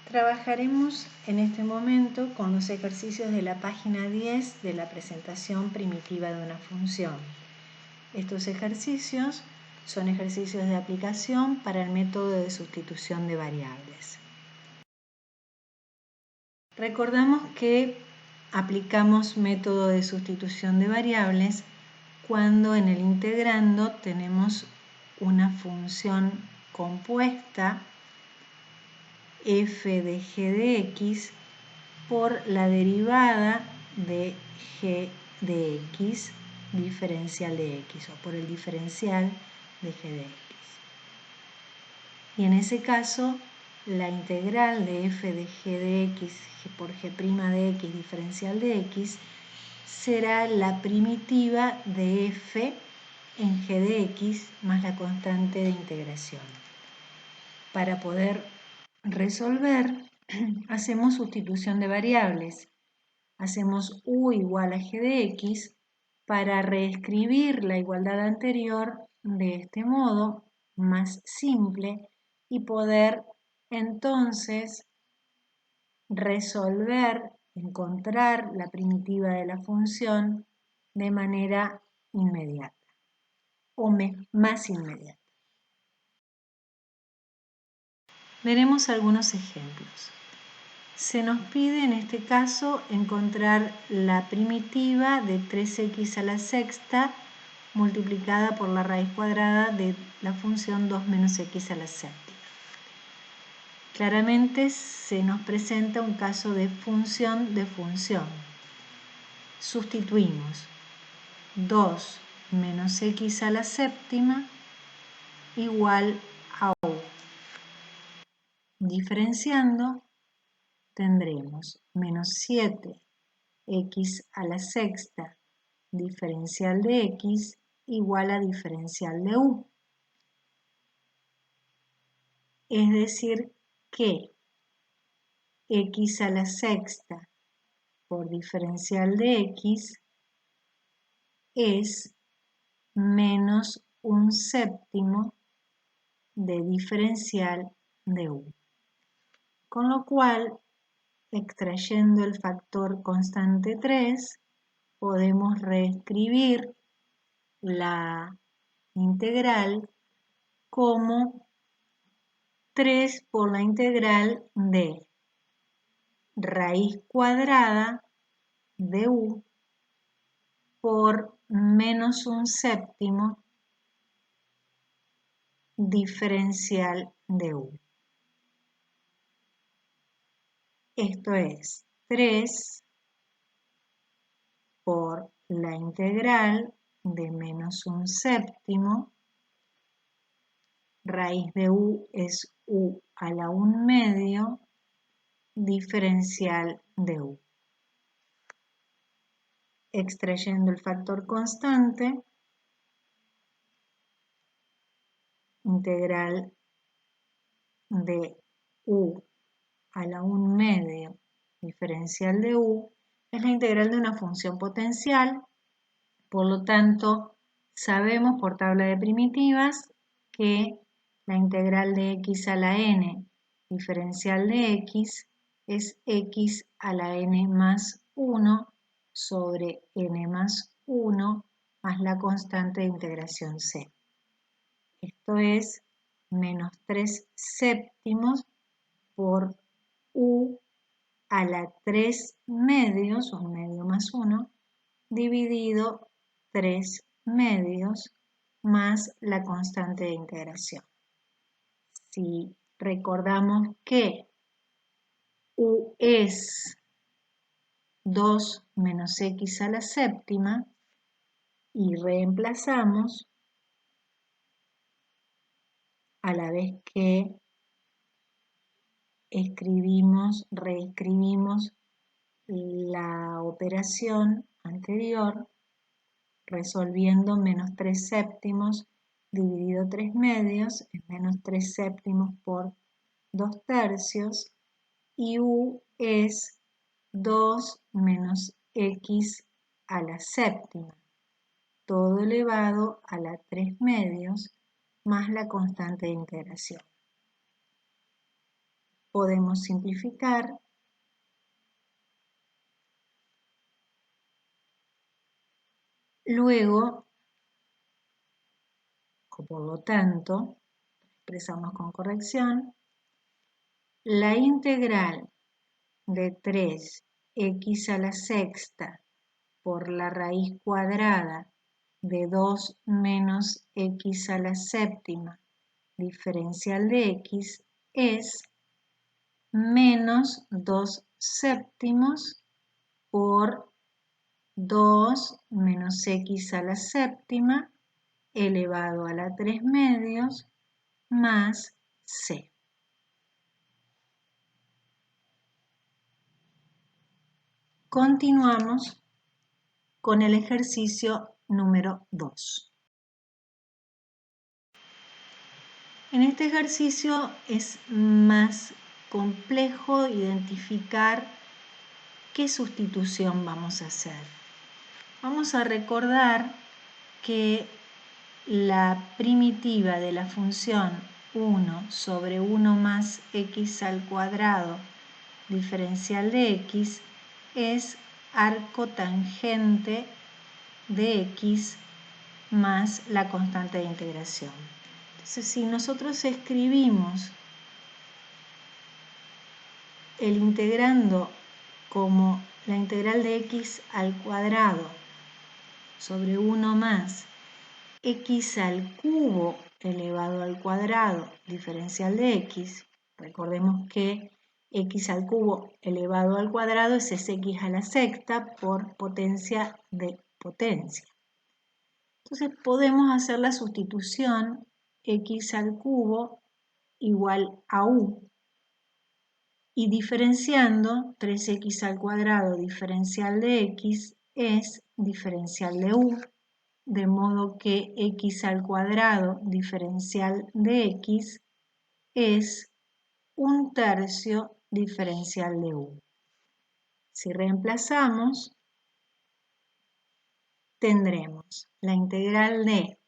Trabajaremos en este momento con los ejercicios de la página 10 de la presentación primitiva de una función. Estos ejercicios son ejercicios de aplicación para el método de sustitución de variables. Recordamos que aplicamos método de sustitución de variables cuando en el integrando tenemos una función compuesta f de g de x por la derivada de g de x diferencial de x, o por el diferencial de g de x. Y en ese caso, la integral de f de g de x por g' de x diferencial de x será la primitiva de f en g de x más la constante de integración. Para poder resolver, hacemos sustitución de variables. Hacemos u igual a g de x para reescribir la igualdad anterior de este modo, más simple, y poder entonces resolver, encontrar la primitiva de la función de manera inmediata o más inmediata. Veremos algunos ejemplos. Se nos pide en este caso encontrar la primitiva de 3x a la sexta multiplicada por la raíz cuadrada de la función 2 menos x a la séptima. Claramente se nos presenta un caso de función de función. Sustituimos 2 menos x a la séptima igual a u. Diferenciando, tendremos menos 7x a la sexta diferencial de x igual a diferencial de u. Es decir que x a la sexta por diferencial de x es menos 1/7 de diferencial de u. Con lo cual, extrayendo el factor constante 3, podemos reescribir la integral como 3 por la integral de raíz cuadrada de u por menos 1/7 diferencial de u. Esto es 3 por la integral de menos 1/7, raíz de u es u a la 1/2, diferencial de u. Extrayendo el factor constante, integral de u a la 1/2 diferencial de u es la integral de una función potencial. Por lo tanto, sabemos por tabla de primitivas que la integral de x a la n diferencial de x es x a la n más 1 sobre n más 1 más la constante de integración c. Esto es menos 3/7 por u a la 3/2, 1/2 más 1, dividido 3/2 más la constante de integración. Si recordamos que u es 2 menos x a la séptima y reemplazamos, a la vez que reescribimos la operación anterior, resolviendo menos 3/7 dividido 3/2 es menos 3/7 por 2/3, y u es 2 menos x a la séptima, todo elevado a la 3/2 más la constante de integración. podemos simplificar. Luego, o por lo tanto, expresamos con corrección, la integral de 3x a la sexta por la raíz cuadrada de 2 menos x a la séptima diferencial de x es menos 2 séptimos por 2 menos x a la séptima elevado a la 3 medios más c. Continuamos con el ejercicio número 2. En este ejercicio es más complejo identificar qué sustitución vamos a hacer. Vamos a recordar que la primitiva de la función 1 sobre 1 más x al cuadrado diferencial de x es arco tangente de x más la constante de integración. Entonces, si nosotros escribimos el integrando como la integral de x al cuadrado sobre 1 más x al cubo elevado al cuadrado diferencial de x, recordemos que x al cubo elevado al cuadrado es x a la sexta por potencia de potencia. Entonces podemos hacer la sustitución x al cubo igual a u y diferenciando 3x al cuadrado diferencial de x es diferencial de u, de modo que x al cuadrado diferencial de x es 1/3 diferencial de u. Si reemplazamos, tendremos la integral de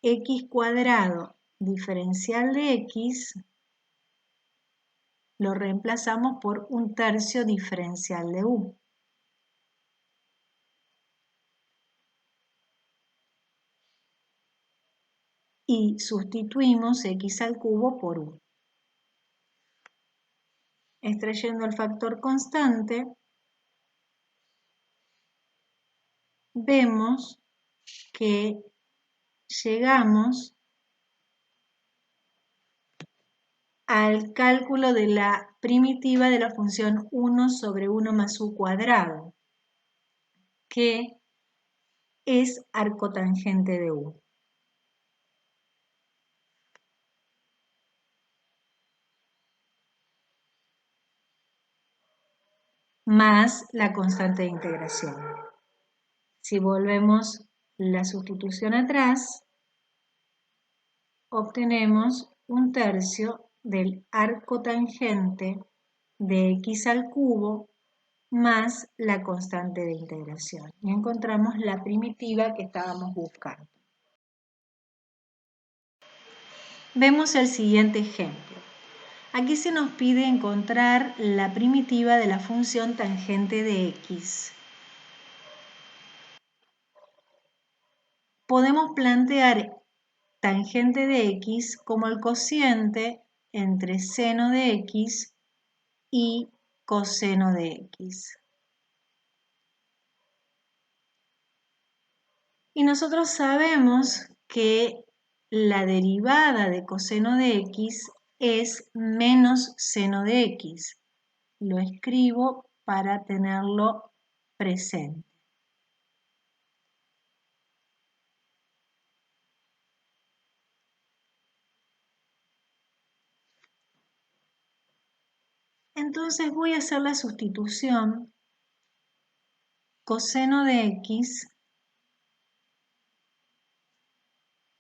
x cuadrado diferencial de x, lo reemplazamos por 1/3 diferencial de u. Y sustituimos x al cubo por u. Extrayendo el factor constante, vemos que llegamos al cálculo de la primitiva de la función 1 sobre 1 más u cuadrado, que es arcotangente de u, más la constante de integración. Si volvemos la sustitución atrás, obtenemos 1/3 del arcotangente de x al cubo más la constante de integración. Y encontramos la primitiva que estábamos buscando. Vemos el siguiente ejemplo. Aquí se nos pide encontrar la primitiva de la función tangente de x. Podemos plantear tangente de x como el cociente entre seno de x y coseno de x. Y nosotros sabemos que la derivada de coseno de x es menos seno de x. Lo escribo para tenerlo presente. Entonces voy a hacer la sustitución coseno de x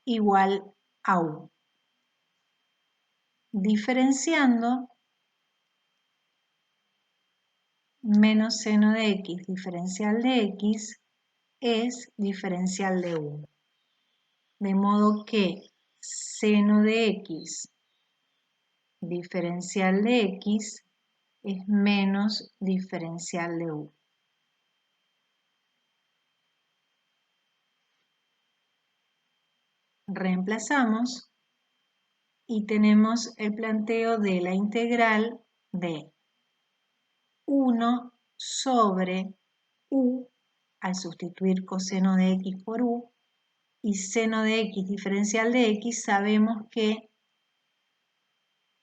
igual a u. Diferenciando menos seno de x diferencial de x es diferencial de u. De modo que seno de x diferencial de x es menos diferencial de u. Reemplazamos y tenemos el planteo de la integral de 1 sobre u al sustituir coseno de x por u y seno de x diferencial de x sabemos que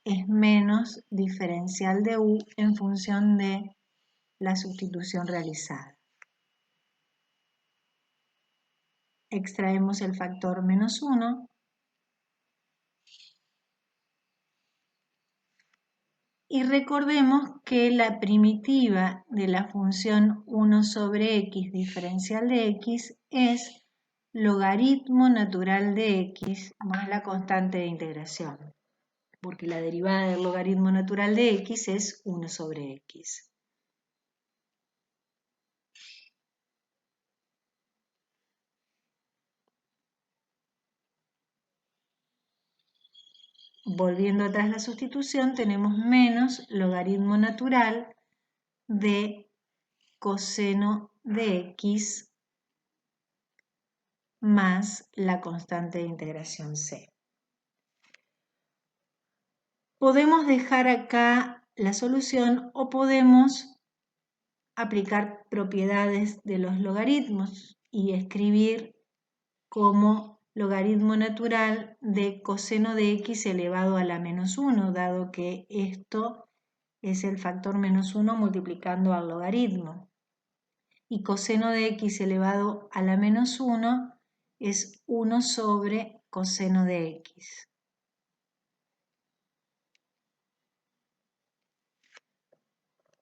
es menos diferencial de u en función de la sustitución realizada. Extraemos el factor menos 1 y recordemos que la primitiva de la función 1 sobre x diferencial de x es logaritmo natural de x más la constante de integración, porque la derivada del logaritmo natural de x es 1 sobre x. Volviendo atrás la sustitución, tenemos menos logaritmo natural de coseno de x más la constante de integración c. Podemos dejar acá la solución o podemos aplicar propiedades de los logaritmos y escribir como logaritmo natural de coseno de x elevado a la menos 1, dado que esto es el factor menos 1 multiplicando al logaritmo. Y coseno de x elevado a la menos 1 es 1 sobre coseno de x.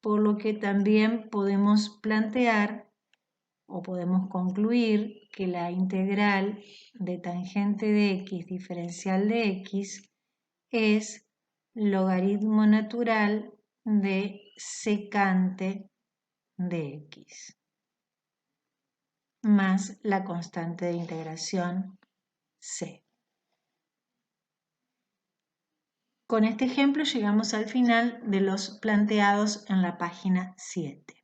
Por lo que también podemos plantear o podemos concluir que la integral de tangente de x diferencial de x es logaritmo natural de secante de x más la constante de integración c. Con este ejemplo llegamos al final de los planteados en la página 7.